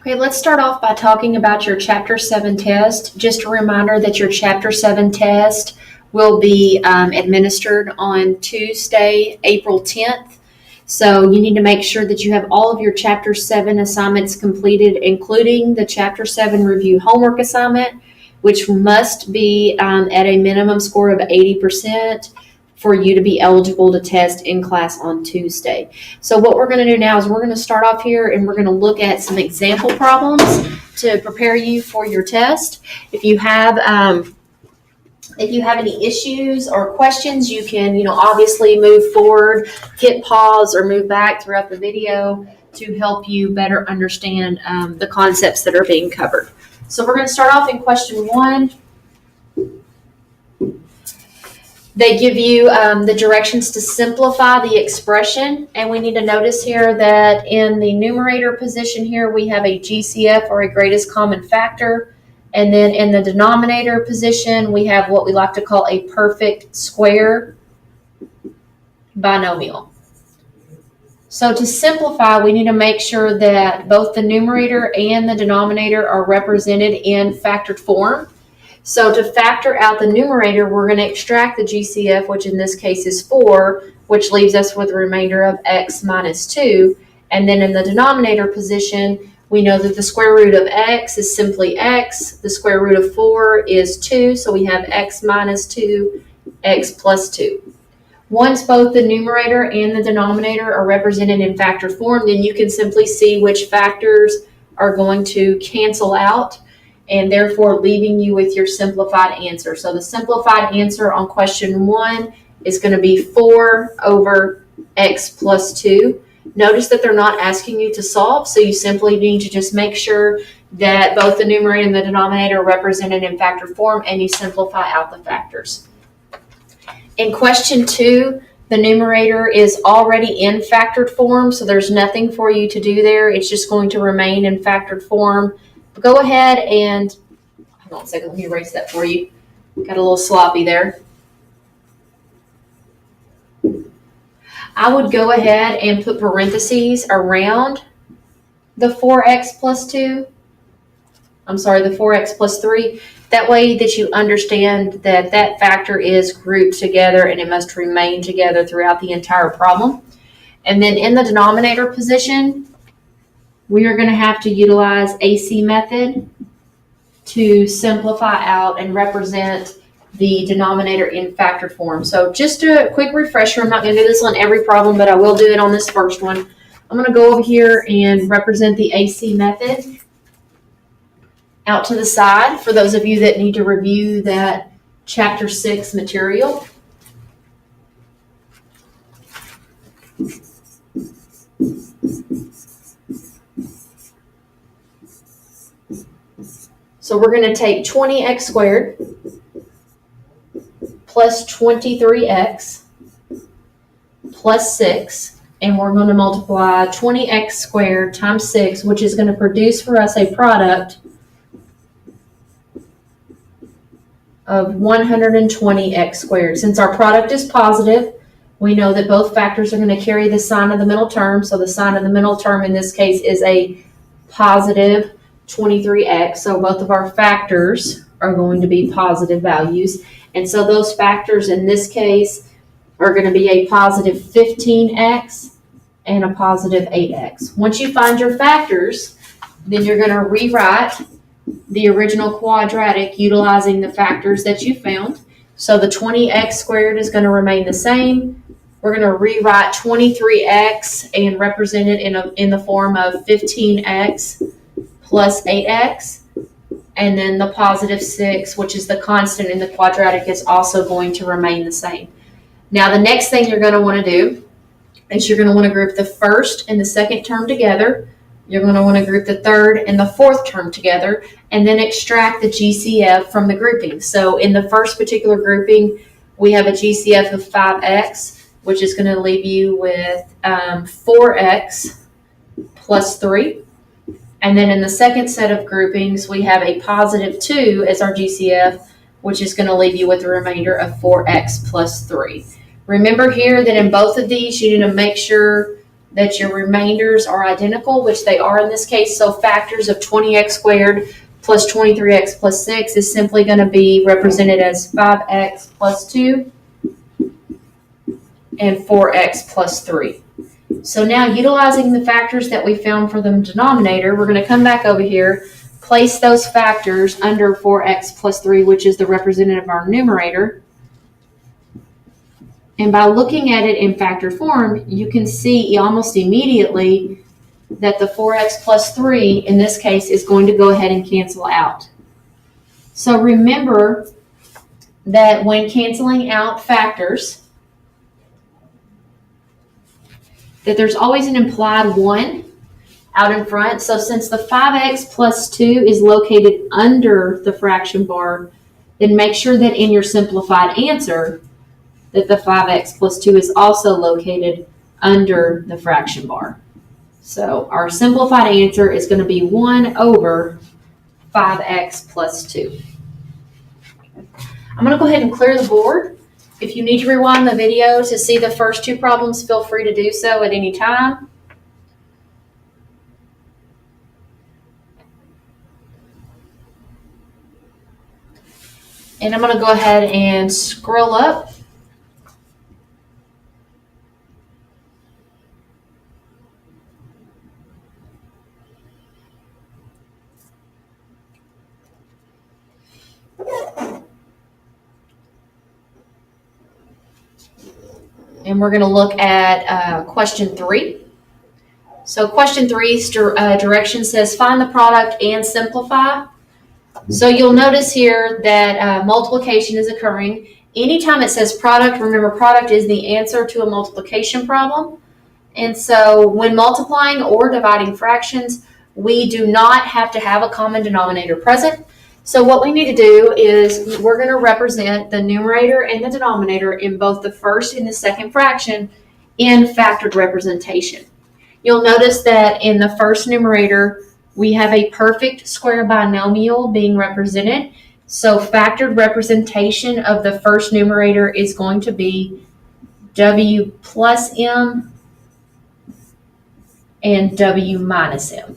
Okay, let's start off by talking about your Chapter 7 test. Just a reminder that your Chapter 7 test will be administered on Tuesday, April 10th. So you need to make sure that you have all of your Chapter 7 assignments completed, including the Chapter 7 review homework assignment, which must be at a minimum score of 80% for you to be eligible to test in class on Tuesday. So what we're going to do now is we're going to start off here and we're going to look at some example problems to prepare you for your test. If you have any issues or questions, you can, obviously move forward, hit pause, or move back throughout the video to help you better understand the concepts that are being covered. So we're going to start off in question 1. They give you the directions to simplify the expression, and we need to notice here that in the numerator position here, we have a GCF, or a greatest common factor, and then in the denominator position, we have what we like to call a perfect square binomial. So to simplify, we need to make sure that both the numerator and the denominator are represented in factored form. So to factor out the numerator, we're going to extract the GCF, which in this case is 4, which leaves us with a remainder of x minus 2. And then in the denominator position, we know that the square root of x is simply x. The square root of 4 is 2, so we have x minus 2, x plus 2. Once both the numerator and the denominator are represented in factor form, then you can simply see which factors are going to cancel out, and therefore leaving you with your simplified answer. So the simplified answer on question 1 is going to be 4 over x plus 2. Notice that they're not asking you to solve, so you simply need to just make sure that both the numerator and the denominator are represented in factor form, and you simplify out the factors. In question 2, the numerator is already in factored form, so there's nothing for you to do there. It's just going to remain in factored form. Go ahead and, hold on a second, let me erase that for you. Got a little sloppy there. I would go ahead and put parentheses around the 4x plus 2. I'm sorry, the 4x plus 3. That way that you understand that that factor is grouped together and it must remain together throughout the entire problem. And then in the denominator position, we are going to have to utilize AC method to simplify out and represent the denominator in factored form. So just a quick refresher, I'm not going to do this on every problem, but I will do it on this first one. I'm going to go over here and represent the AC method out to the side for those of you that need to review that Chapter 6 material. So we're going to take 20x squared plus 23x plus 6, and we're going to multiply 20x squared times 6, which is going to produce for us a product of 120x squared. Since our product is positive, we know that both factors are going to carry the sign of the middle term. So the sign of the middle term in this case is a positive 23x. So both of our factors are going to be positive values. And so those factors in this case are going to be a positive 15x and a positive 8x. Once you find your factors, then you're going to rewrite the original quadratic utilizing the factors that you found. So the 20x squared is going to remain the same. We're going to rewrite 23x and represent it in the form of 15x plus 8x. And then the positive 6, which is the constant in the quadratic, is also going to remain the same. Now the next thing you're going to want to do is you're going to want to group the first and the second term together. You're going to want to group the third and the fourth term together, and then extract the GCF from the grouping. So in the first particular grouping, we have a GCF of 5x, which is going to leave you with 4x plus 3. And then in the second set of groupings, we have a positive 2 as our GCF, which is going to leave you with a remainder of 4x plus 3. Remember here that in both of these, you need to make sure that your remainders are identical, which they are in this case. So factors of 20x squared plus 23x plus 6 is simply going to be represented as 5x plus 2 and 4x plus 3. So now, utilizing the factors that we found for the denominator, we're going to come back over here, place those factors under 4x plus 3, which is the representative of our numerator. And by looking at it in factor form, you can see almost immediately that the 4x plus 3, in this case, is going to go ahead and cancel out. So remember that when canceling out factors, that there's always an implied 1 out in front. So since the 5x plus 2 is located under the fraction bar, then make sure that in your simplified answer that the 5x plus 2 is also located under the fraction bar. So our simplified answer is going to be 1 over 5x plus 2. I'm going to go ahead and clear the board. If you need to rewind the video to see the first two problems, feel free to do so at any time. And I'm going to go ahead and scroll up. And we're going to look at question 3. So question 3's direction says find the product and simplify. So you'll notice here that multiplication is occurring. Anytime it says product, remember product is the answer to a multiplication problem. And so when multiplying or dividing fractions, we do not have to have a common denominator present. So what we need to do is we're going to represent the numerator and the denominator in both the first and the second fraction in factored representation. You'll notice that in the first numerator, we have a perfect square binomial being represented. So factored representation of the first numerator is going to be W plus M and W minus M.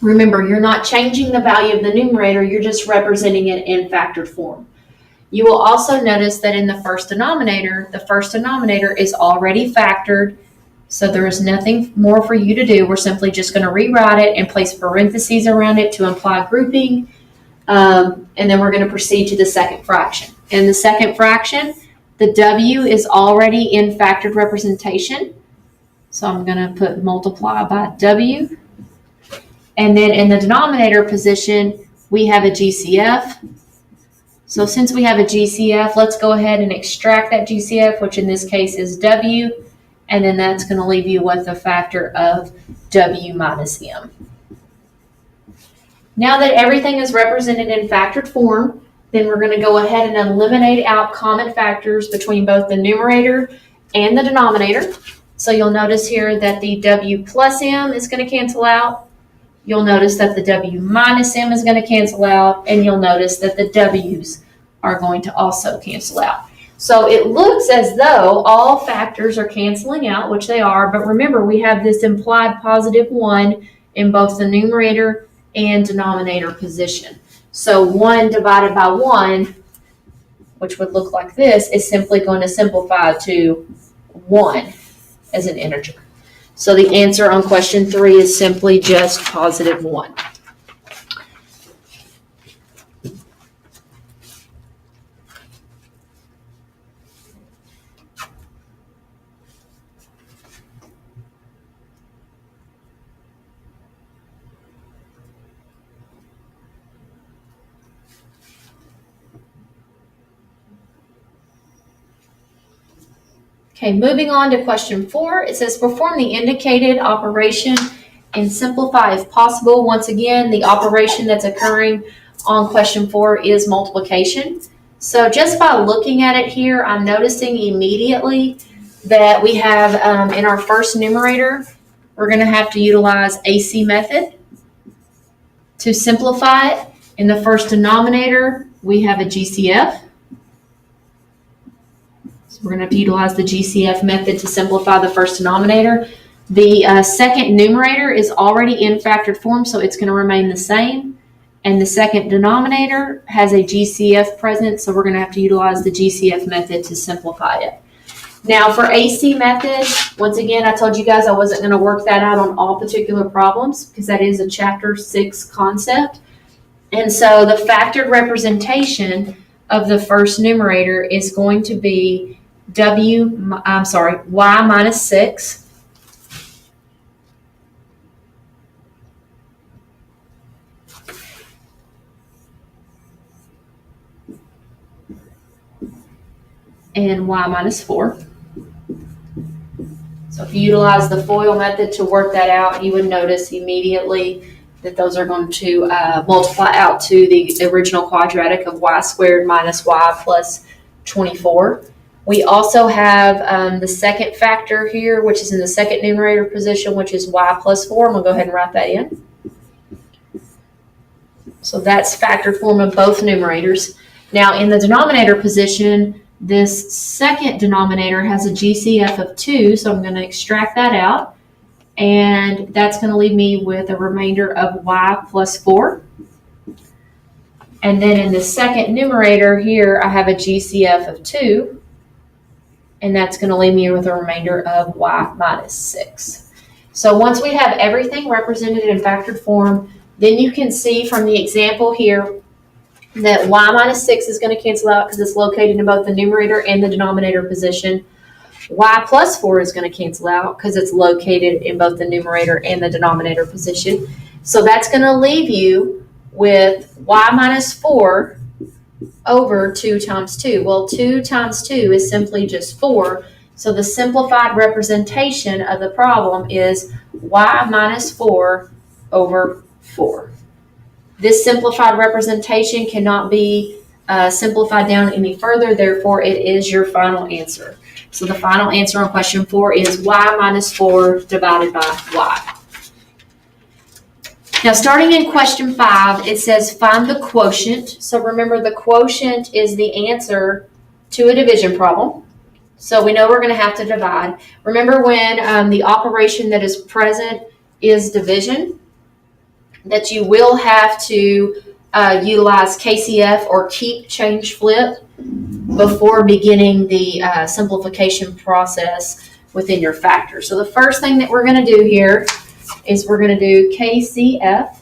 Remember, you're not changing the value of the numerator, you're just representing it in factored form. You will also notice that in the first denominator is already factored, so there is nothing more for you to do. We're simply just going to rewrite it and place parentheses around it to imply grouping, and then we're going to proceed to the second fraction. In the second fraction, the W is already in factored representation, so I'm going to put multiply by W. And then in the denominator position, we have a GCF. So since we have a GCF, let's go ahead and extract that GCF, which in this case is W, and then that's going to leave you with a factor of W minus M. Now that everything is represented in factored form, then we're going to go ahead and eliminate out common factors between both the numerator and the denominator. So you'll notice here that the W plus M is going to cancel out. You'll notice that the W minus M is going to cancel out, and you'll notice that the W's are going to also cancel out. So it looks as though all factors are canceling out, which they are, but remember we have this implied positive 1 in both the numerator and denominator position. So 1 divided by 1, which would look like this, is simply going to simplify to 1 as an integer. So the answer on question 3 is simply just positive 1. Okay, moving on to question 4, it says perform the indicated operation and simplify if possible. Once again, the operation that's occurring on question 4 is multiplication. So just by looking at it here, I'm noticing immediately that we have in our first numerator, we're going to have to utilize AC method to simplify it. In the first denominator, we have a GCF. So We're going to have to utilize the GCF method to simplify the first denominator. The second numerator is already in factored form, so it's going to remain the same. And the second denominator has a GCF present, so we're going to have to utilize the GCF method to simplify it. Now for AC method, once again, I told you guys I wasn't going to work that out on all particular problems because that is a Chapter 6 concept. And so the factored representation of the first numerator is going to be y minus 6 and y minus 4. So if you utilize the FOIL method to work that out, you would notice immediately that those are going to multiply out to the original quadratic of y squared minus y plus 24. We also have the second factor here, which is in the second numerator position, which is y plus 4. I'm going to go ahead and write that in. So that's factored form of both numerators. Now in the denominator position, this second denominator has a GCF of 2, so I'm going to extract that out. And that's going to leave me with a remainder of y plus 4. And then in the second numerator here, I have a GCF of 2. And that's going to leave me with a remainder of y minus 6. So once we have everything represented in factored form, then you can see from the example here that y minus 6 is going to cancel out because it's located in both the numerator and the denominator position. Y plus 4 is going to cancel out because it's located in both the numerator and the denominator position. So that's going to leave you with y minus 4 over 2 times 2. Well, 2 times 2 is simply just 4. So the simplified representation of the problem is y minus 4 over 4. This simplified representation cannot be simplified down any further, therefore it is your final answer. So the final answer on question 4 is y minus 4 divided by y. Now starting in question 5, it says find the quotient. So remember the quotient is the answer to a division problem. So we know we're going to have to divide. Remember when the operation that is present is division, that you will have to utilize KCF or keep, change, flip before beginning the simplification process within your factor. So the first thing that we're going to do here is we're going to do KCF.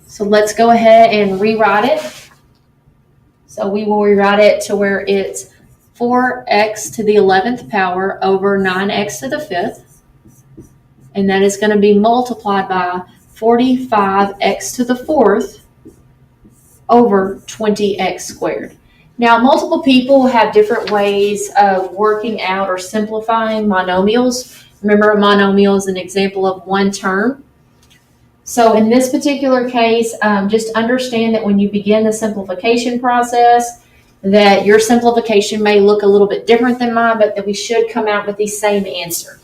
So let's go ahead and rewrite it. So we will rewrite it to where it's 4x to the 11th power over 9x to the 5th. And that is going to be multiplied by 45x to the 4th over 20x squared. Now, multiple people have different ways of working out or simplifying monomials. Remember, a monomial is an example of one term. So in this particular case, just understand that when you begin the simplification process, that your simplification may look a little bit different than mine, but that we should come out with the same answer.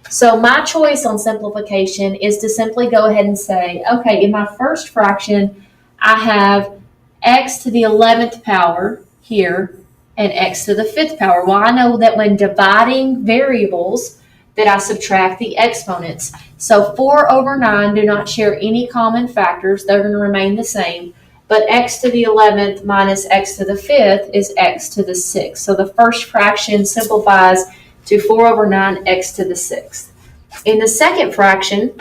So my choice on simplification is to simply go ahead and say, okay, in my first fraction, I have x to the 11th power here and x to the 5th power. Well, I know that when dividing variables that I subtract the exponents. So 4 over 9 do not share any common factors. They're going to remain the same. But x to the 11th minus x to the 5th is x to the 6th. So the first fraction simplifies to 4 over 9 x to the 6th. In the second fraction,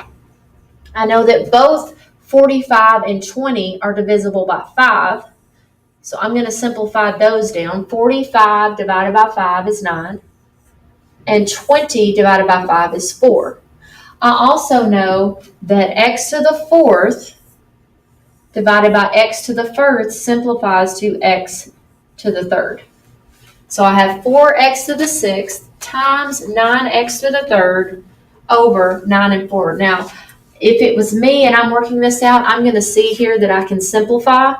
I know that both 45 and 20 are divisible by 5. So I'm going to simplify those down. 45 divided by 5 is 9. And 20 divided by 5 is 4. I also know that x to the 4th divided by x to the 1st simplifies to x to the 3rd. So I have 4x to the 6th times 9x to the 3rd over 9 and 4. Now, if it was me and I'm working this out, I'm going to see here that I can simplify.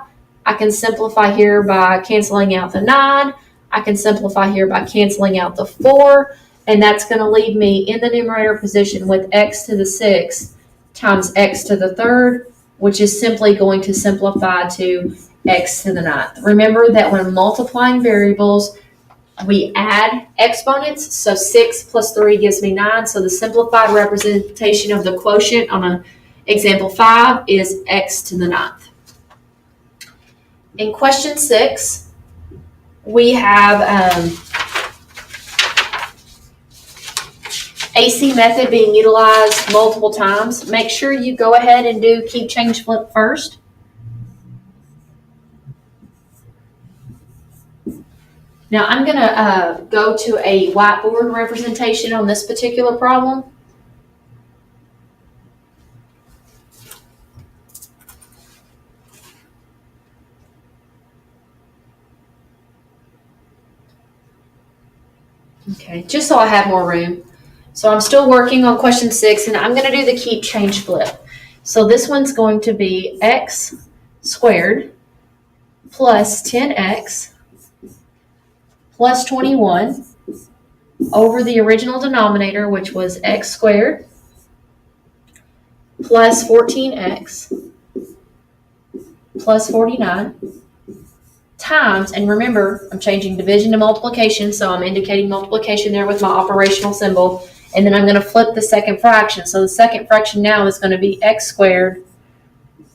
I can simplify here by canceling out the 9. I can simplify here by canceling out the 4. And that's going to leave me in the numerator position with x to the 6th times x to the 3rd, which is simply going to simplify to x to the 9th. Remember that when multiplying variables, we add exponents. So 6 plus 3 gives me 9. So the simplified representation of the quotient on an example 5 is x to the 9th. In question 6, we have AC method being utilized multiple times. Make sure you go ahead and do keep, change, flip first. Now I'm going to go to a whiteboard representation on this particular problem. Okay, just so I have more room. So I'm still working on question 6, and I'm going to do the keep, change, flip. So this one's going to be x squared plus 10x plus 21 over the original denominator, which was x squared plus 14x plus 49 times, and remember, I'm changing division to multiplication, so I'm indicating multiplication there with my operational symbol, and then I'm going to flip the second fraction. So the second fraction now is going to be x squared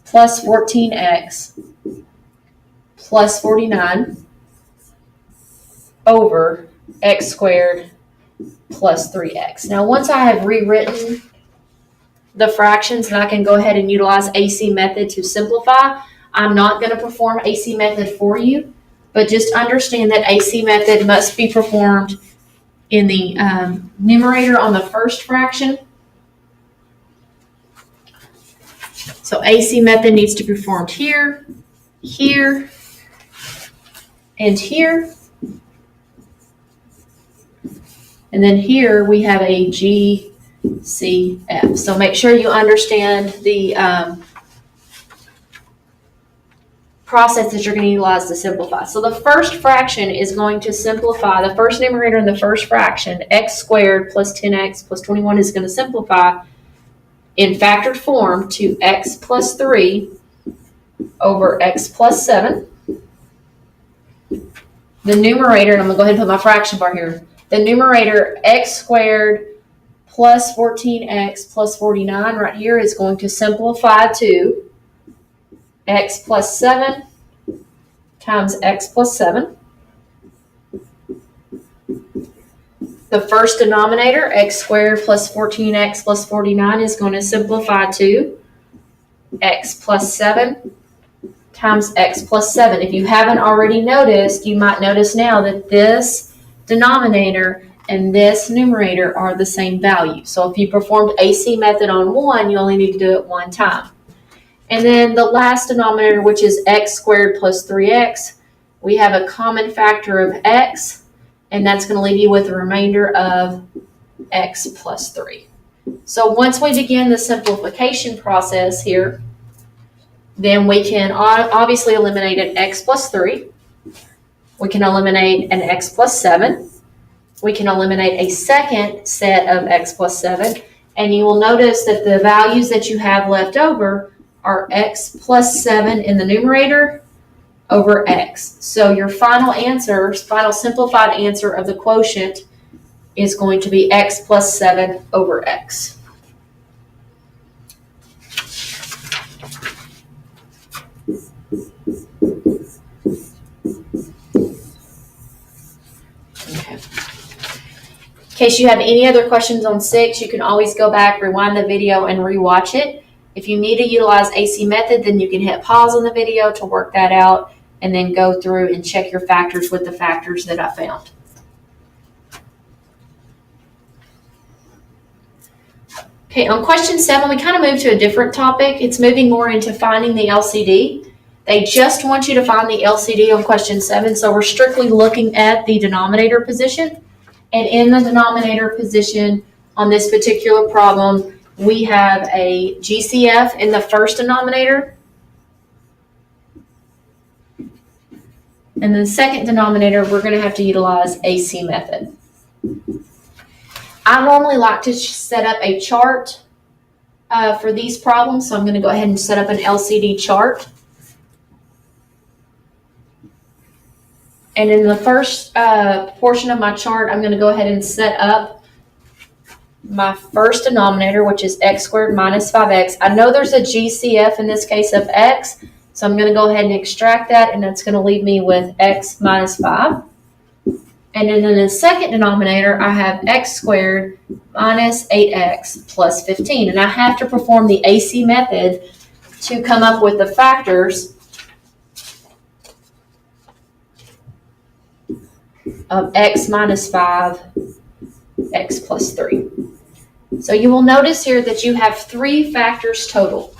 plus 14x plus 49 over x squared plus 3x. Now once I have rewritten the fractions and I can go ahead and utilize AC method to simplify, I'm not going to perform AC method for you, but just understand that AC method must be performed in the numerator on the first fraction. So AC method needs to be performed here, here, and here. And then here we have a GCF. So make sure you understand the process that you're going to utilize to simplify. So the first fraction is going to simplify. The first numerator in the first fraction, x squared plus 10x plus 21, is going to simplify in factored form to x plus 3 over x plus 7. The numerator, and I'm going to go ahead and put my fraction bar here. The numerator, x squared plus 14x plus 49 right here, is going to simplify to x plus 7 times x plus 7. The first denominator, x squared plus 14x plus 49, is going to simplify to x plus 7 times x plus 7. If you haven't already noticed, you might notice now that this denominator and this numerator are the same value. So if you performed AC method on one, you only need to do it one time. And then the last denominator, which is x squared plus 3x, we have a common factor of x, and that's going to leave you with a remainder of x plus 3. So once we begin the simplification process here, then we can obviously eliminate an x plus 3. We can eliminate an x plus 7. We can eliminate a second set of x plus 7. And you will notice that the values that you have left over are x plus 7 in the numerator over x. So your final answer, final simplified answer of the quotient is going to be x plus 7 over x. Okay. In case you have any other questions on 6, you can always go back, rewind the video, and rewatch it. If you need to utilize AC method, then you can hit pause on the video to work that out and then go through and check your factors with the factors that I found. Okay, on question 7, we kind of moved to a different topic. It's moving more into finding the LCD. They just want you to find the LCD on question 7, so we're strictly looking at the denominator position. And in the denominator position on this particular problem, we have a GCF in the first denominator. And the second denominator, we're going to have to utilize AC method. I normally like to set up a chart for these problems, so I'm going to go ahead and set up an LCD chart. And in the first portion of my chart, I'm going to go ahead and set up my first denominator, which is x squared minus 5x. I know there's a GCF in this case of x, so I'm going to go ahead and extract that, and that's going to leave me with x minus 5. And then in the second denominator, I have x squared minus 8x plus 15. And I have to perform the AC method to come up with the factors of x minus 5, x plus 3. So you will notice here that you have 3 factors total.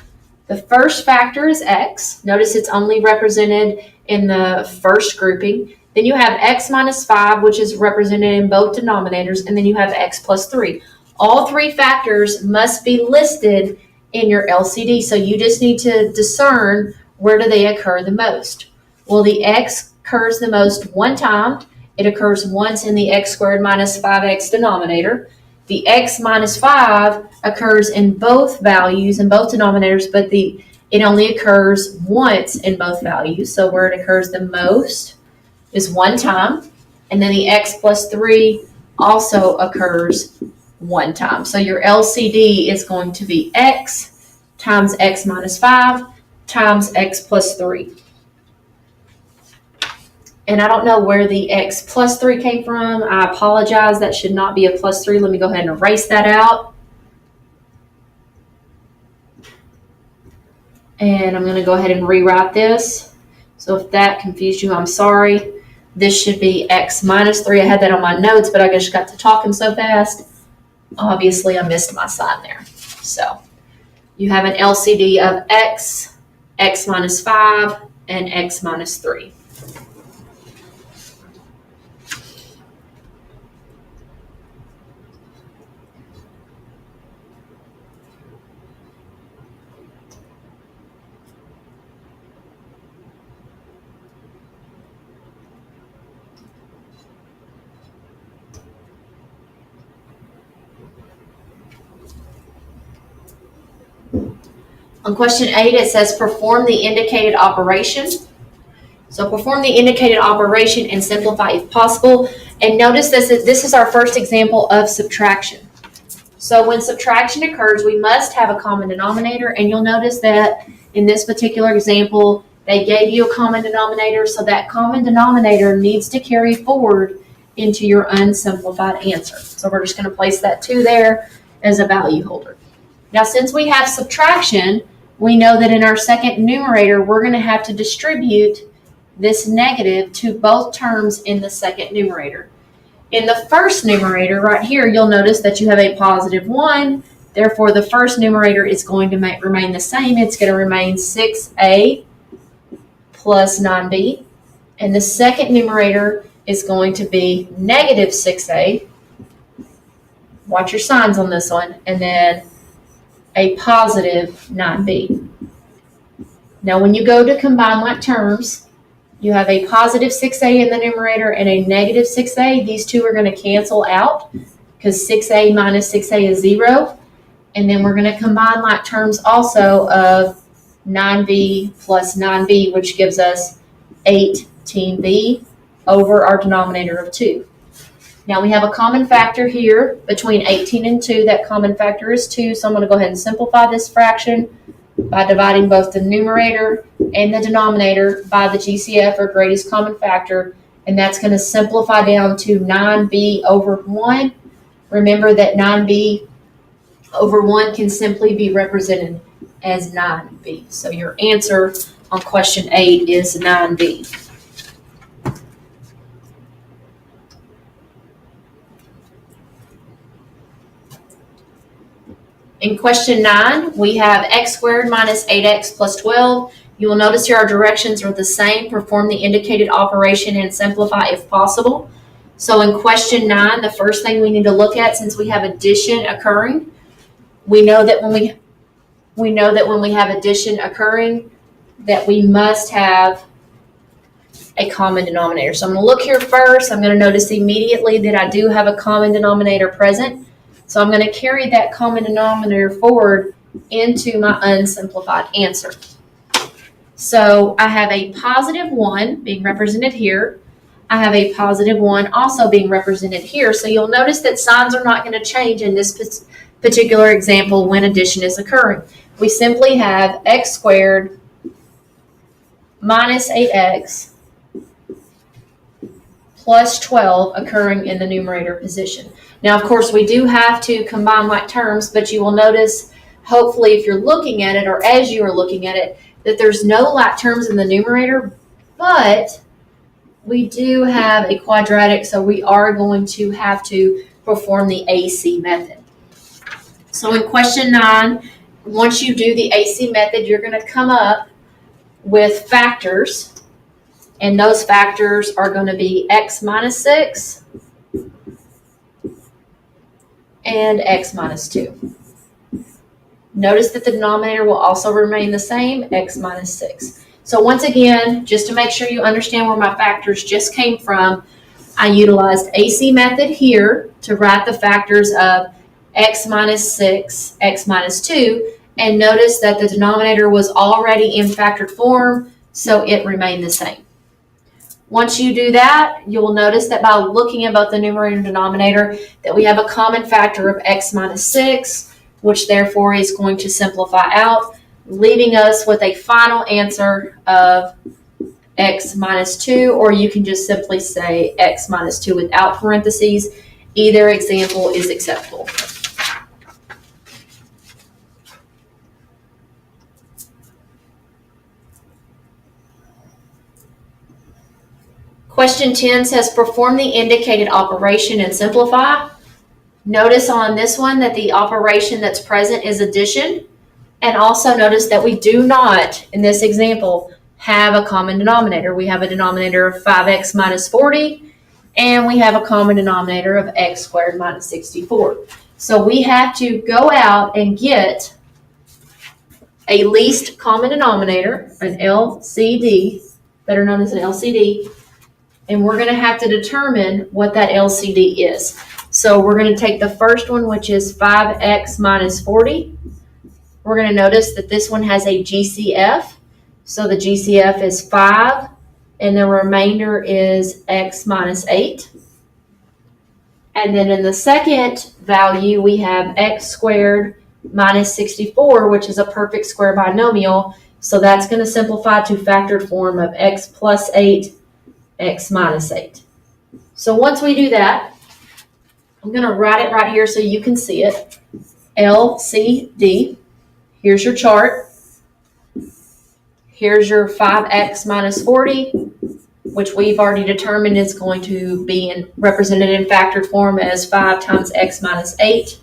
The first factor is x. Notice it's only represented in the first grouping. Then you have x minus 5, which is represented in both denominators, and then you have x plus 3. All 3 factors must be listed in your LCD, so you just need to discern where do they occur the most. Well, the x occurs the most one time. It occurs once in the x squared minus 5x denominator. The x minus 5 occurs in both values, in both denominators, but it only occurs once in both values. So where it occurs the most is one time. And then the x plus 3 also occurs one time. So your LCD is going to be x times x minus 5 times x plus 3. And I don't know where the x plus 3 came from. I apologize. That should not be a plus 3. Let me go ahead and erase that out. And I'm going to go ahead and rewrite this. So if that confused you, I'm sorry. This should be x minus 3. I had that on my notes, but I just got to talking so fast. Obviously, I missed my sign there. So you have an LCD of x, x minus 5, and x minus 3. On question 8, it says perform the indicated operation. So perform the indicated operation and simplify if possible. And notice this is our first example of subtraction. So when subtraction occurs, we must have a common denominator. And you'll notice that in this particular example, they gave you a common denominator. So that common denominator needs to carry forward into your unsimplified answer. So we're just going to place that 2 there as a value holder. Now, since we have subtraction, we know that in our second numerator, we're going to have to distribute this negative to both terms in the second numerator. In the first numerator right here, you'll notice that you have a positive 1. Therefore, the first numerator is going to remain the same. It's going to remain 6a plus 9b. And the second numerator is going to be negative 6a. Watch your signs on this one. And then a positive 9b. Now, when you go to combine like terms, you have a positive 6a in the numerator and a negative 6a. These two are going to cancel out because 6a minus 6a is 0. And then we're going to combine like terms also of 9b plus 9b, which gives us 18b over our denominator of 2. Now we have a common factor here between 18 and 2. That common factor is 2. So I'm going to go ahead and simplify this fraction by dividing both the numerator and the denominator by the GCF, or greatest common factor. And that's going to simplify down to 9b over 1. Remember that 9b over 1 can simply be represented as 9b. So your answer on question 8 is 9b. In question 9, we have x squared minus 8x plus 12. You will notice here our directions are the same. Perform the indicated operation and simplify if possible. So in question 9, the first thing we need to look at, since we have addition occurring, we know that when we have addition occurring, that we must have a common denominator. So I'm going to look here first. I'm going to notice immediately that I do have a common denominator present. So I'm going to carry that common denominator forward into my unsimplified answer. So I have a positive 1 being represented here. I have a positive 1 also being represented here. So you'll notice that signs are not going to change in this particular example when addition is occurring. We simply have x squared minus 8x plus 12 occurring in the numerator position. Now, of course, we do have to combine like terms, but you will notice, hopefully, if you're looking at it or as you are looking at it, that there's no like terms in the numerator, but we do have a quadratic, so we are going to have to perform the AC method. So in question 9, once you do the AC method, you're going to come up with factors, and those factors are going to be x minus 6 and x minus 2. Notice that the denominator will also remain the same, x minus 6. So once again, just to make sure you understand where my factors just came from, I utilized AC method here to write the factors of x minus 6, x minus 2, and notice that the denominator was already in factored form, so it remained the same. Once you do that, you will notice that by looking at both the numerator and denominator, that we have a common factor of x minus 6, which therefore is going to simplify out, leaving us with a final answer of x minus 2, or you can just simply say x minus 2 without parentheses. Either example is acceptable. Question 10 says, perform the indicated operation and simplify. Notice on this one that the operation that's present is addition. And also notice that we do not, in this example, have a common denominator. We have a denominator of 5x minus 40, and we have a common denominator of x squared minus 64. So we have to go out and get a least common denominator, an LCD, better known as an LCD, and we're going to have to determine what that LCD is. So we're going to take the first one, which is 5x minus 40. We're going to notice that this one has a GCF. So the GCF is 5, and the remainder is x minus 8. And then in the second value, we have x squared minus 64, which is a perfect square binomial. So that's going to simplify to factored form of x plus 8, x minus 8. So once we do that, I'm going to write it right here so you can see it. LCD. Here's your chart. Here's your 5x minus 40, which we've already determined is going to be represented in factored form as 5 times x minus 8.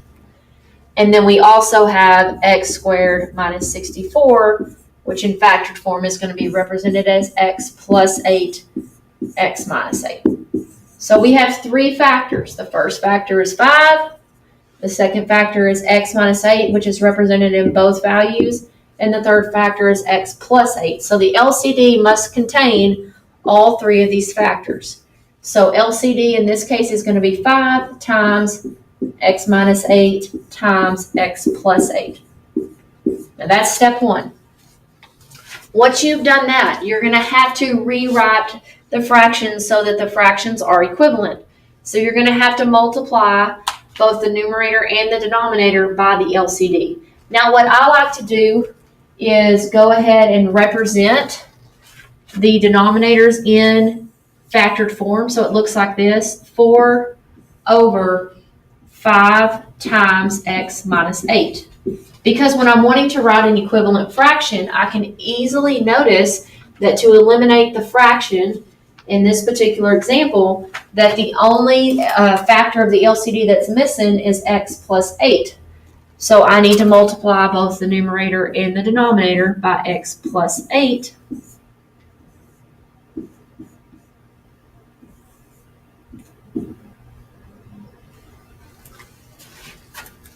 And then we also have x squared minus 64, which in factored form is going to be represented as x plus 8, x minus 8. So we have 3 factors. The first factor is 5. The second factor is x minus 8, which is represented in both values. And the third factor is x plus 8. So the LCD must contain all 3 of these factors. So LCD in this case is going to be 5 times x minus 8 times x plus 8. Now that's step 1. Once you've done that, you're going to have to rewrite the fractions so that the fractions are equivalent. So you're going to have to multiply both the numerator and the denominator by the LCD. Now what I like to do is go ahead and represent the denominators in factored form. So it looks like this: 4 over 5 times x minus 8. Because when I'm wanting to write an equivalent fraction, I can easily notice that to eliminate the fraction in this particular example, that the only factor of the LCD that's missing is x plus 8. So I need to multiply both the numerator and the denominator by x plus 8.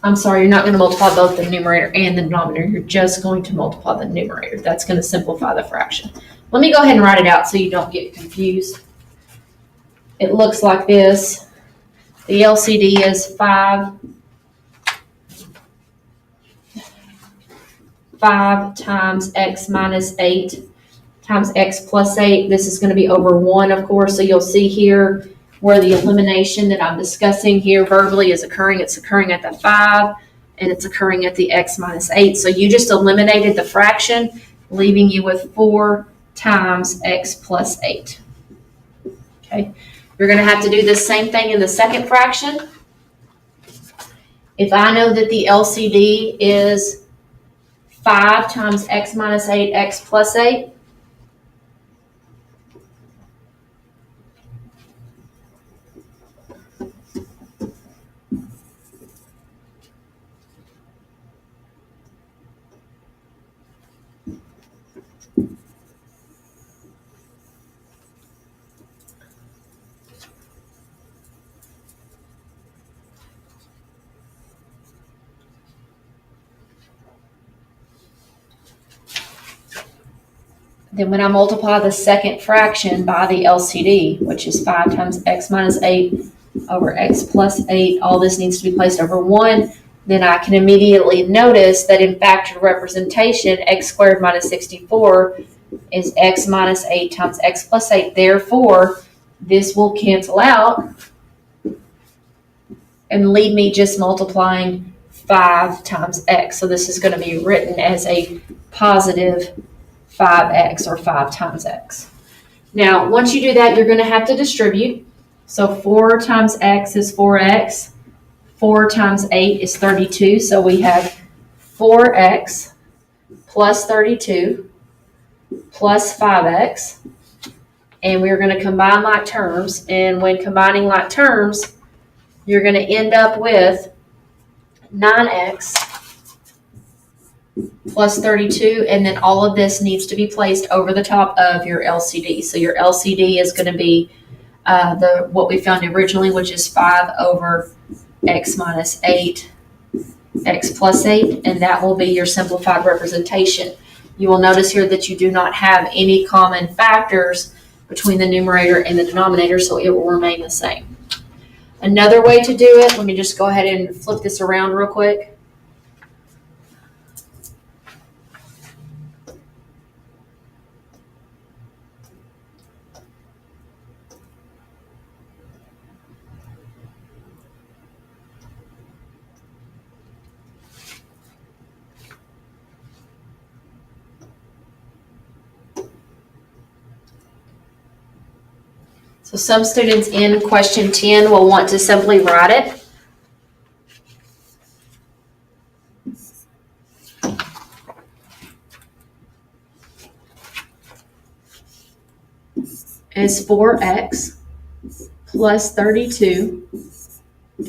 I'm sorry, you're not going to multiply both the numerator and the denominator. You're just going to multiply the numerator. That's going to simplify the fraction. Let me go ahead and write it out so you don't get confused. It looks like this. The LCD is 5 times x minus 8 times x plus 8. This is going to be over 1, of course. So you'll see here where the elimination that I'm discussing here verbally is occurring. It's occurring at the 5, and it's occurring at the x minus 8. So you just eliminated the fraction, leaving you with 4 times x plus 8. Okay. You're going to have to do the same thing in the second fraction. If I know that the LCD is 5 times x minus 8, x plus 8, then when I multiply the second fraction by the LCD, which is 5 times x minus 8 over x plus 8, all this needs to be placed over 1, then I can immediately notice that in factored representation, x squared minus 64 is x minus 8 times x plus 8. Therefore, this will cancel out and leave me just multiplying 5 times x. So this is going to be written as a positive 5x or 5 times x. Now, once you do that, you're going to have to distribute. So 4 times x is 4x. 4 times 8 is 32. So we have 4x plus 32 plus 5x. And we're going to combine like terms. And when combining like terms, you're going to end up with 9x plus 32, and then all of this needs to be placed over the top of your LCD. So your LCD is going to be what we found originally, which is 5 over x minus 8, x plus 8, and that will be your simplified representation. You will notice here that you do not have any common factors between the numerator and the denominator, so it will remain the same. Another way to do it, let me just go ahead and flip this around real quick. So some students in question 10 will want to simply write it. As 4x plus 32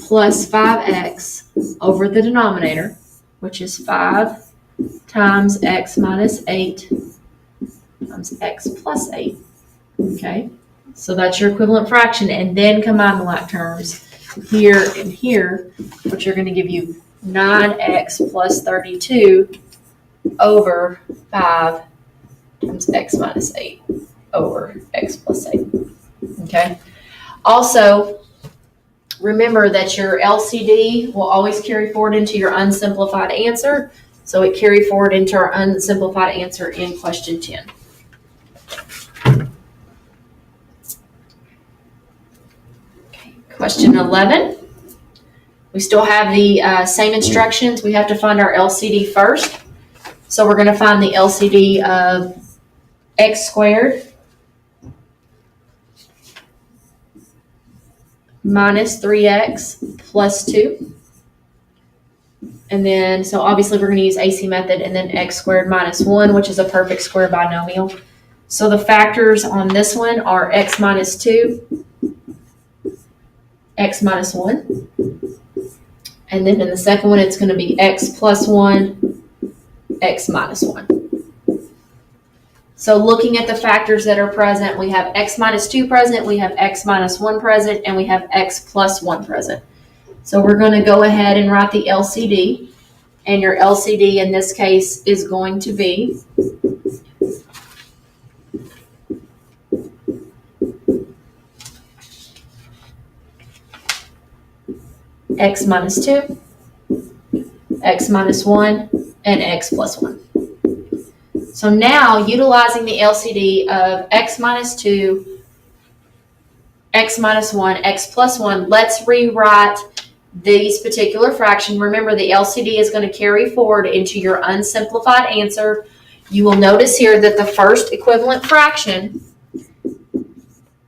plus 5x over the denominator, which is 5 times x minus 8 times x plus 8. Okay. So that's your equivalent fraction, and then combine the like terms here and here, which are going to give you 9x plus 32 over 5 times x minus 8 over x plus 8. Okay. Also, remember that your LCD will always carry forward into your unsimplified answer, so it carried forward into our unsimplified answer in question 10. Question 11, we still have the same instructions. We have to find our LCD first. So we're going to find the LCD of x squared minus 3x plus 2. And then, so obviously we're going to use AC method, and then x squared minus 1, which is a perfect square binomial. So the factors on this one are x minus 2, x minus 1, and then in the second one it's going to be x plus 1, x minus 1. So looking at the factors that are present, we have x minus 2 present, we have x minus 1 present, and we have x plus 1 present. So we're going to go ahead and write the LCD, and your LCD in this case is going to be x minus 2, x minus 1, and x plus 1. So now, utilizing the LCD of x minus 2, x minus 1, x plus 1, let's rewrite these particular fractions. Remember, the LCD is going to carry forward into your unsimplified answer. You will notice here that the first equivalent fraction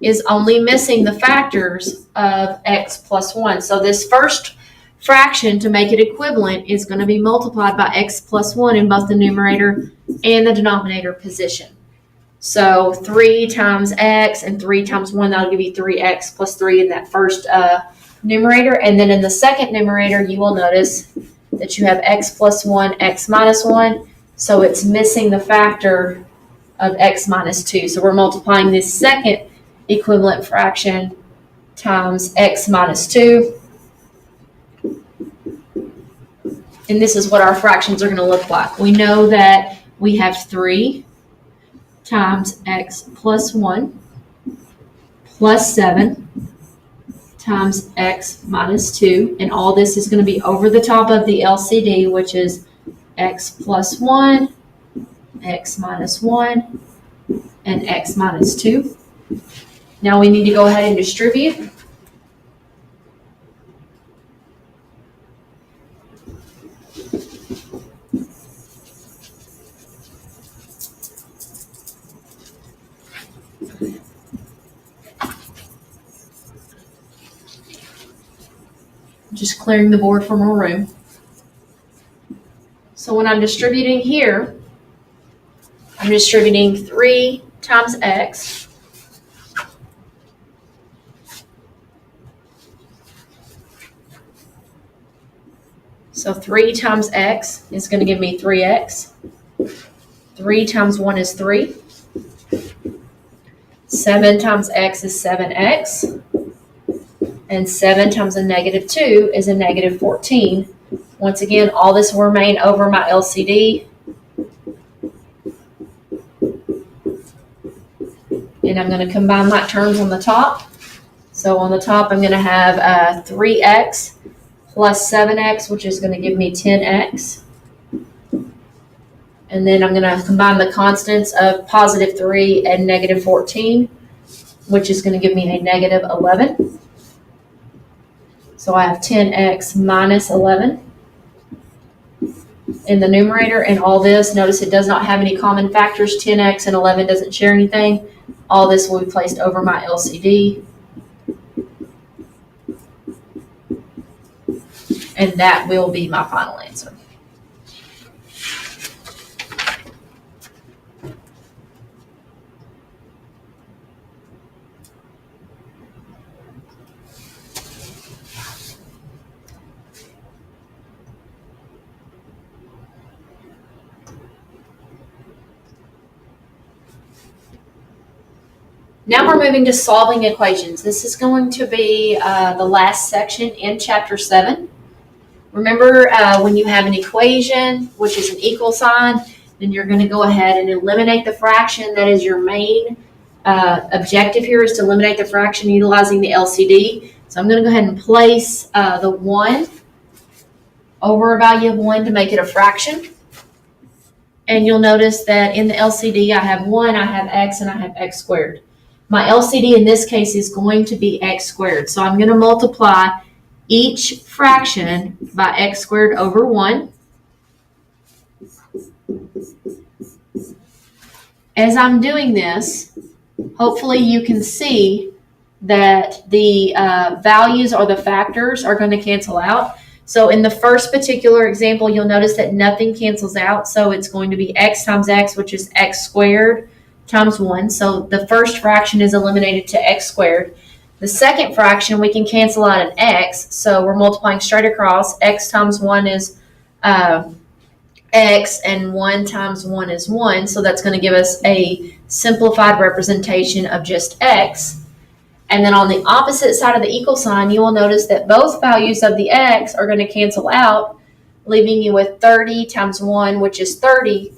is only missing the factors of x plus 1. So this first fraction, to make it equivalent, is going to be multiplied by x plus 1 in both the numerator and the denominator position. So 3 times x and 3 times 1, that'll give you 3x plus 3 in that first numerator. And then in the second numerator, you will notice that you have x plus 1, x minus 1. So it's missing the factor of x minus 2. So we're multiplying this second equivalent fraction times x minus 2. And this is what our fractions are going to look like. We know that we have 3 times x plus 1 plus 7 times x minus 2. And all this is going to be over the top of the LCD, which is x plus 1, x minus 1, and x minus 2. Now we need to go ahead and distribute. Just clearing the board for more room. So when I'm distributing here, I'm distributing 3 times x So 3 times x is going to give me 3x. 3 times 1 is 3. 7 times x is 7x. And 7 times a negative 2 is a negative 14. Once again, all this will remain over my LCD. And I'm going to combine my terms on the top. So on the top, I'm going to have 3x plus 7x, which is going to give me 10x. And then I'm going to combine the constants of positive 3 and negative 14, which is going to give me a negative 11. So I have 10x minus 11 in the numerator. And all this, notice it does not have any common factors. 10x and 11 doesn't share anything. All this will be placed over my LCD. And that will be my final answer. Now we're moving to solving equations. This is going to be the last section in Chapter 7. Remember, when you have an equation, which is an equal sign, then you're going to go ahead and eliminate the fraction. That is your main objective here, is to eliminate the fraction utilizing the LCD. So I'm going to go ahead and place the 1 over a value of 1 to make it a fraction. And you'll notice that in the LCD, I have 1, I have x, and I have x squared. My LCD in this case is going to be x squared. So I'm going to multiply each fraction by x squared over 1. As I'm doing this, hopefully you can see that the values or the factors are going to cancel out. So in the first particular example, you'll notice that nothing cancels out. So it's going to be x times x, which is x squared, times 1. So the first fraction is eliminated to x squared. The second fraction, we can cancel out an x. So we're multiplying straight across. X times 1 is x, and 1 times 1 is 1. So that's going to give us a simplified representation of just x. And then on the opposite side of the equal sign, you will notice that both values of the x are going to cancel out, leaving you with 30 times 1, which is 30,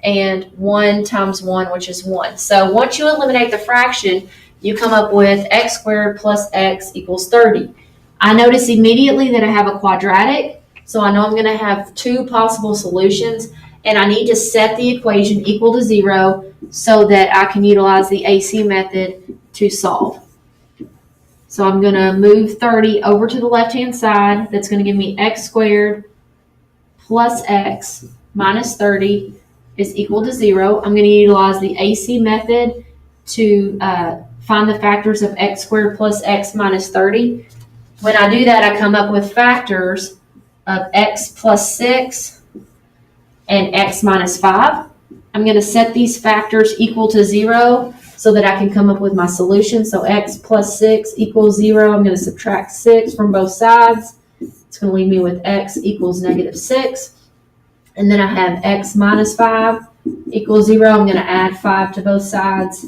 and 1 times 1, which is 1. So once you eliminate the fraction, you come up with x squared plus x equals 30. I notice immediately that I have a quadratic, so I know I'm going to have 2 possible solutions. and I need to set the equation equal to 0 so that I can utilize the AC method to solve. So I'm going to move 30 over to the left-hand side. That's going to give me x squared plus x minus 30 is equal to 0. I'm going to utilize the AC method to find the factors of x squared plus x minus 30. When I do that, I come up with factors of x plus 6 and x minus 5. I'm going to set these factors equal to 0 so that I can come up with my solution. So x plus 6 equals 0. I'm going to subtract 6 from both sides. It's going to leave me with x equals negative 6. And then I have x minus 5 equals 0. I'm going to add 5 to both sides.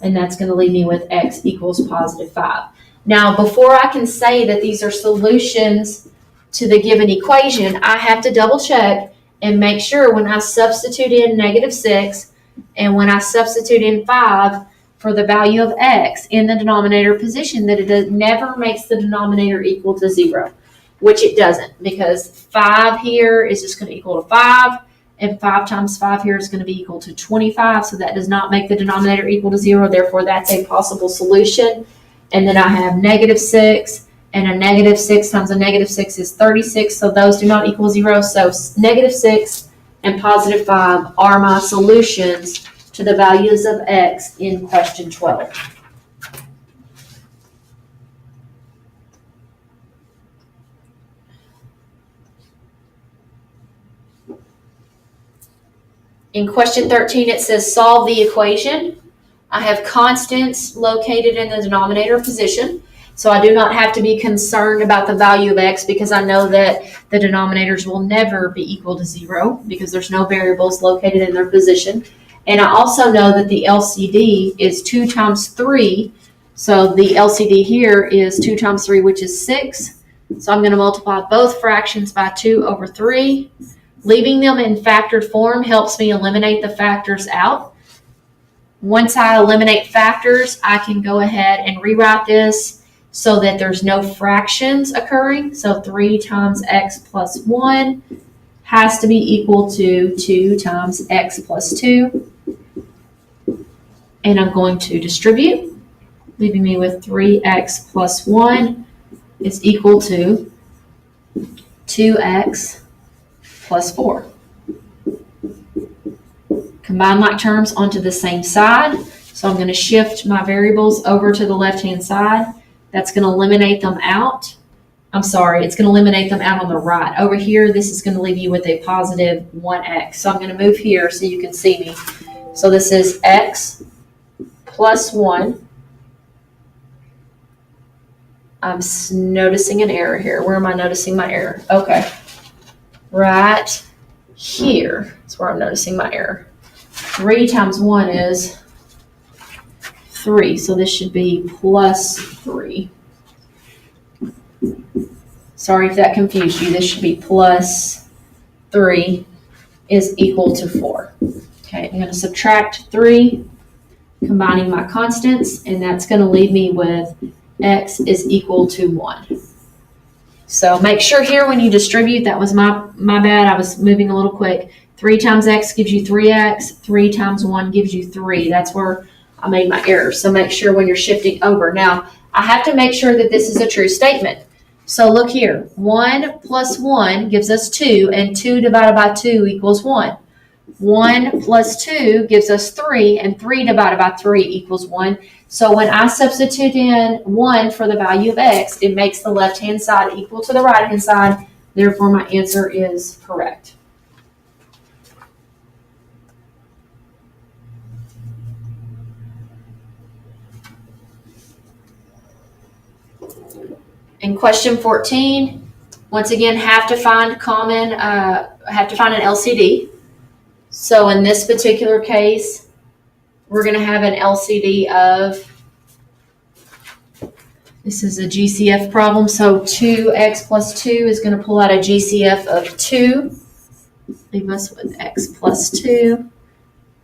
And that's going to leave me with x equals positive 5. Now, before I can say that these are solutions to the given equation, I have to double check and make sure when I substitute in negative 6 and when I substitute in 5 for the value of x in the denominator position that it never makes the denominator equal to 0, which it doesn't, because 5 here is just going to equal to 5, and 5 times 5 here is going to be equal to 25, so that does not make the denominator equal to 0. Therefore, that's a possible solution. And then I have negative 6, and a negative 6 times a negative 6 is 36, so those do not equal 0. So negative 6 and positive 5 are my solutions to the values of x in question 12. In question 13, it says solve the equation. I have constants located in the denominator position, so I do not have to be concerned about the value of x because I know that the denominators will never be equal to 0 because there's no variables located in their position. And I also know that the LCD is 2 times 3, so the LCD here is 2 times 3, which is 6. So I'm going to multiply both fractions by 2 over 3. Leaving them in factored form helps me eliminate the factors out. Once I eliminate factors, I can go ahead and rewrite this so that there's no fractions occurring. So 3 times x plus 1 has to be equal to 2 times x plus 2. And I'm going to distribute, leaving me with 3x plus 1 is equal to 2x plus 4. Combine like terms onto the same side. So I'm going to shift my variables over to the left-hand side. That's going to eliminate them out. I'm sorry, it's going to eliminate them out on the right. Over here, this is going to leave you with a positive 1x. So I'm going to move here so you can see me. So this is x plus 1. I'm noticing an error here. Where am I noticing my error? Okay. Right here is where I'm noticing my error. 3 times 1 is 3, so this should be plus 3. Sorry if that confused you. This should be plus 3 is equal to 4. Okay, I'm going to subtract 3, combining my constants, and that's going to leave me with x is equal to 1. So make sure here when you distribute, that was my bad, I was moving a little quick. 3 times x gives you 3x, 3 times 1 gives you 3. That's where I made my error. So make sure when you're shifting over. Now, I have to make sure that this is a true statement. So look here, 1 plus 1 gives us 2, and 2 divided by 2 equals 1. 1 plus 2 gives us 3, and 3 divided by 3 equals 1. So when I substitute in 1 for the value of x, it makes the left-hand side equal to the right-hand side. Therefore, my answer is correct. In question 14, once again, have to find an LCD. So in this particular case, we're going to have an LCD of, this is a GCF problem, so 2x plus 2 is going to pull out a GCF of 2, leave us with x plus 2.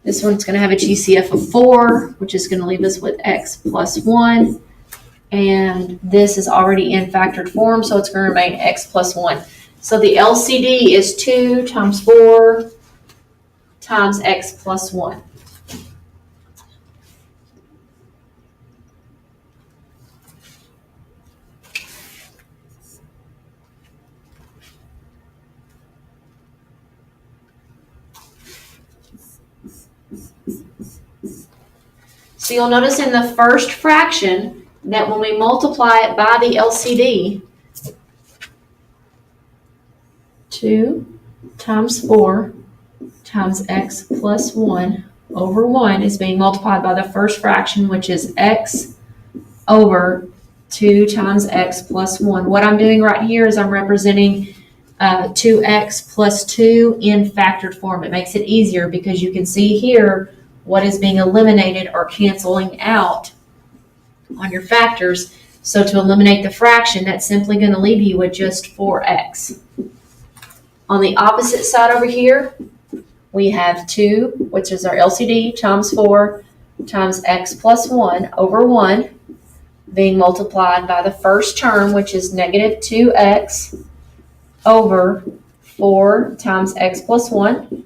This one's going to have a GCF of 4, which is going to leave us with x plus 1. And this is already in factored form, so it's going to remain x plus 1. So the LCD is 2 times 4 times x plus 1. So you'll notice in the first fraction that when we multiply it by the LCD, 2 times 4 times x plus 1 over 1 is being multiplied by the first fraction, which is x over 2 times x plus 1. What I'm doing right here is I'm representing 2x plus 2 in factored form. It makes it easier because you can see here what is being eliminated or canceling out on your factors. So to eliminate the fraction, that's simply going to leave you with just 4x. On the opposite side over here, we have 2, which is our LCD, times 4 times x plus 1 over 1 being multiplied by the first term, which is negative 2x over 4 times x plus 1.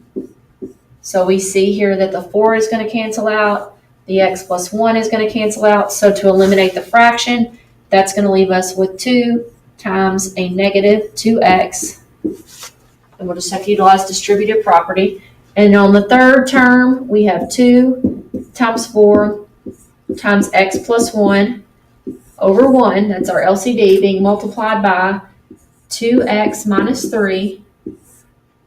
So we see here that the 4 is going to cancel out, the x plus 1 is going to cancel out. So to eliminate the fraction, that's going to leave us with 2 times a negative 2x. And we'll just have to utilize distributive property. And on the third term, we have 2 times 4 times x plus 1 over 1. That's our LCD being multiplied by 2x minus 3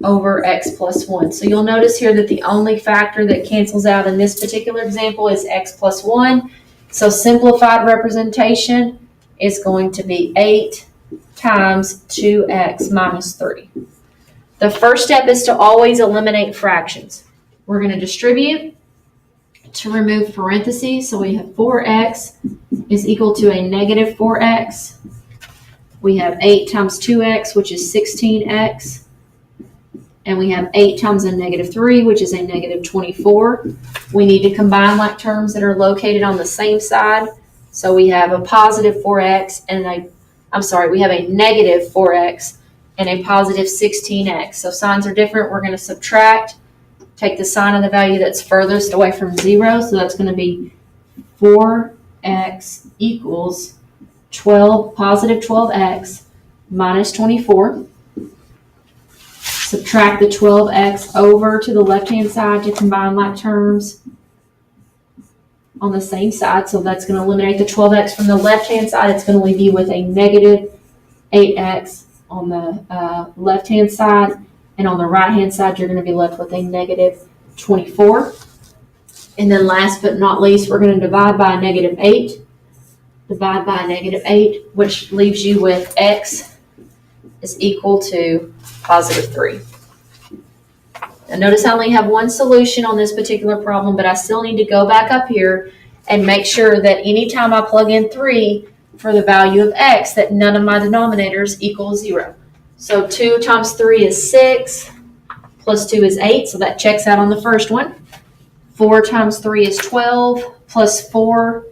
over x plus 1. So you'll notice here that the only factor that cancels out in this particular example is x plus 1. So simplified representation is going to be 8 times 2x minus 3. The first step is to always eliminate fractions. We're going to distribute to remove parentheses. So we have 4x is equal to a negative 4x. We have 8 times 2x, which is 16x. And we have 8 times a negative 3, which is a negative 24. We need to combine like terms that are located on the same side. So we have a positive 4x and we have a negative 4x and a positive 16x. So signs are different. We're going to subtract, take the sign of the value that's furthest away from 0. So that's going to be 4x equals positive 12x minus 24. Subtract the 12x over to the left-hand side to combine like terms on the same side. So that's going to eliminate the 12x from the left-hand side. It's going to leave you with a negative 8x on the left-hand side. And on the right-hand side, you're going to be left with a negative 24. And then last but not least, we're going to divide by a negative 8. Divide by a negative 8, which leaves you with x is equal to positive 3. Now notice I only have one solution on this particular problem, but I still need to go back up here and make sure that anytime I plug in 3 for the value of x, that none of my denominators equal 0. So 2 times 3 is 6, plus 2 is 8, so that checks out on the first one. 4 times 3 is 12, plus 4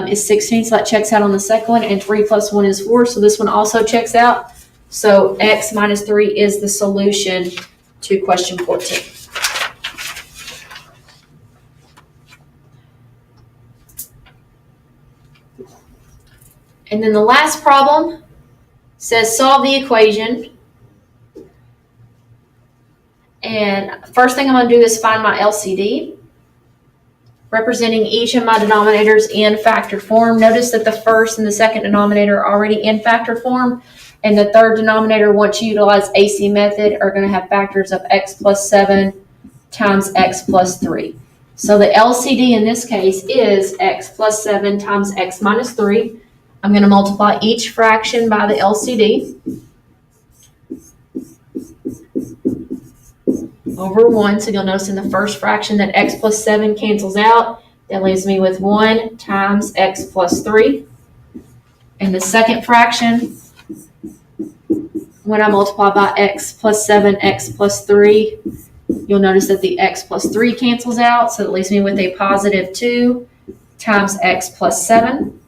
is 16, so that checks out on the second one, and 3 plus 1 is 4, so this one also checks out. So x minus 3 is the solution to question 14. And then the last problem says solve the equation. And first thing I'm going to do is find my LCD, representing each of my denominators in factored form. Notice that the first and the second denominator are already in factored form. And the third denominator, once you utilize AC method, are going to have factors of x plus 7 times x plus 3. So the LCD in this case is x plus 7 times x minus 3. I'm going to multiply each fraction by the LCD over 1. So you'll notice in the first fraction that x plus 7 cancels out. That leaves me with 1 times x plus 3. In the second fraction, when I multiply by x plus 7, x plus 3, you'll notice that the x plus 3 cancels out, so it leaves me with a positive 2 times x plus 7.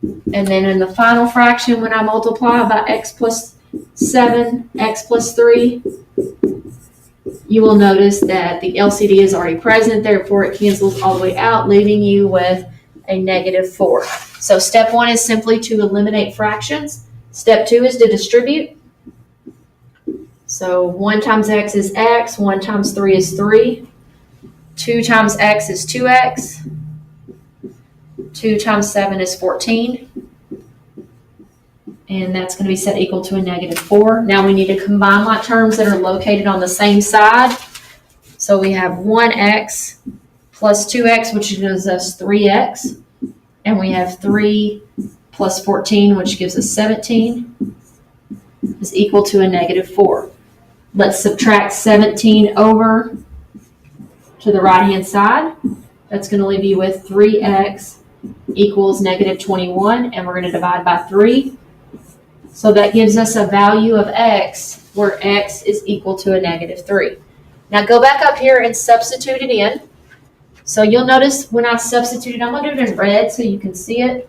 And then in the final fraction, when I multiply by x plus 7, x plus 3, you will notice that the LCD is already present, therefore it cancels all the way out, leaving you with a -4. So step 1 is simply to eliminate fractions. Step 2 is to distribute. So 1 times x is x, 1 times 3 is 3, 2 times x is 2x, 2 times 7 is 14, and that's going to be set equal to a -4. Now we need to combine my terms that are located on the same side. So we have 1x plus 2x, which gives us 3x, and we have 3 plus 14, which gives us 17, is equal to a -4. Let's subtract 17 over to the right-hand side. That's going to leave you with 3x equals -21, and we're going to divide by 3. So that gives us a value of x where x is equal to a -3. Now go back up here and substitute it in. So you'll notice when I substitute it, I'm going to do it in red so you can see it.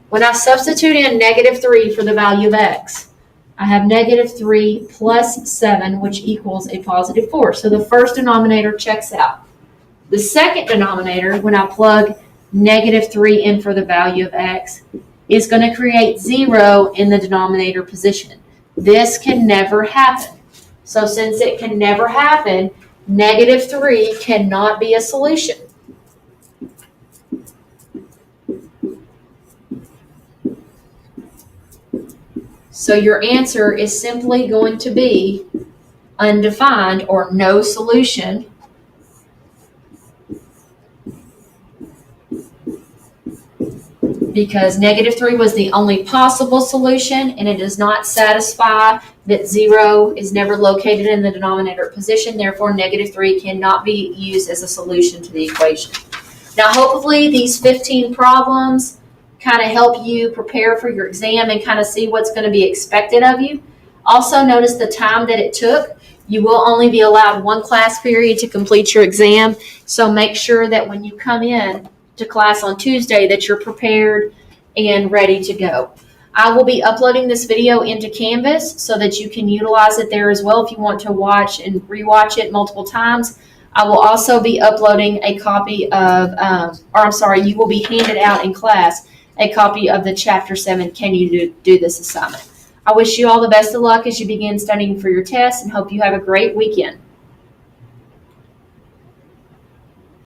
When I substitute in -3 for the value of x, I have -3 plus 7, which equals a +4. So the first denominator checks out. The second denominator, when I plug -3 in for the value of x, is going to create 0 in the denominator position. This can never happen. So since it can never happen, -3 cannot be a solution. So your answer is simply going to be undefined or no solution. Because -3 was the only possible solution, and it does not satisfy that 0 is never located in the denominator position. Therefore, -3 cannot be used as a solution to the equation. Now, hopefully, these 15 problems kind of help you prepare for your exam and kind of see what's going to be expected of you. Also, notice the time that it took. You will only be allowed 1 class period to complete your exam, so make sure that when you come in to class on Tuesday that you're prepared and ready to go. I will be uploading this video into Canvas so that you can utilize it there as well if you want to watch and rewatch it multiple times. I will also be uploading a copy of, you will be handed out in class a copy of the Chapter 7 Can You Do This assignment. I wish you all the best of luck as you begin studying for your test and hope you have a great weekend.